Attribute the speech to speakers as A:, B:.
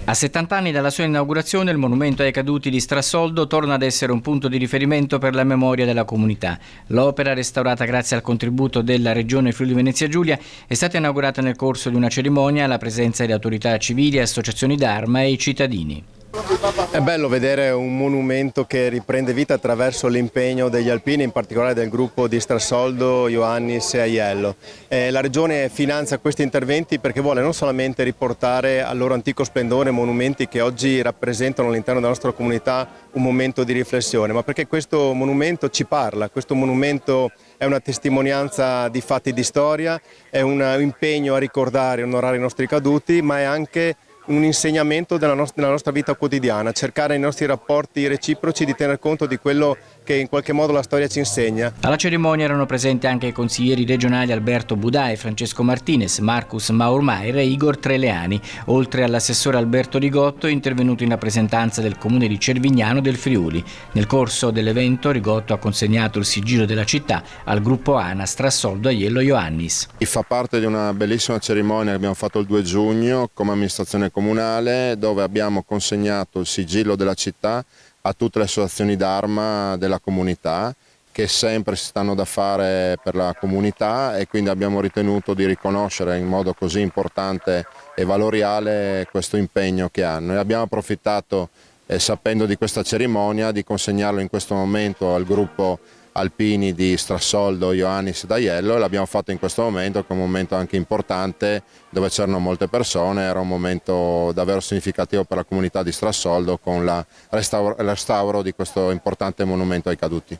A: A 70 anni dalla sua inaugurazione, il monumento ai caduti di Strassoldo torna ad essere un punto di riferimento per la memoria della comunità. L'opera, restaurata grazie al contributo della Regione Friuli Venezia Giulia, è stata inaugurata nel corso di una cerimonia alla presenza di autorità civili, associazioni d'Arma e cittadini.
B: È bello vedere un monumento che riprende vita attraverso l'impegno degli alpini, in particolare del gruppo di Strassoldo, Ioannis e Aiello. La Regione finanzia questi interventi perché vuole non solamente riportare al loro antico splendore monumenti che oggi rappresentano all'interno della nostra comunità un momento di riflessione, ma perché questo monumento ci parla, questo monumento è una testimonianza di fatti di storia, è un impegno a ricordare e onorare i nostri caduti, ma è anche un insegnamento della nostra vita quotidiana, cercare nei nostri rapporti reciproci di tener conto di quello che in qualche modo la storia ci insegna.
A: Alla cerimonia erano presenti anche i consiglieri regionali Alberto Budai, Francesco Martinez, Marcus Maurmaier e Igor Treleani, oltre all'assessore Alberto Rigotto, intervenuto in rappresentanza del comune di Cervignano del Friuli. Nel corso dell'evento Rigotto ha consegnato il sigillo della città al gruppo ANA Strassoldo Aiello Ioannis.
C: Fa parte di una bellissima cerimonia che abbiamo fatto il 2 giugno come amministrazione comunale, dove abbiamo consegnato il sigillo della città a tutte le associazioni d'Arma della comunità che sempre si stanno da fare per la comunità, e quindi abbiamo ritenuto di riconoscere in modo così importante e valoriale questo impegno che hanno, e abbiamo approfittato, sapendo di questa cerimonia, di consegnarlo in questo momento al gruppo alpini di Strassoldo, Ioannis e Aiello, e l'abbiamo fatto in questo momento, che è un momento anche importante dove c'erano molte persone, era un momento davvero significativo per la comunità di Strassoldo con il restauro di questo importante monumento ai caduti.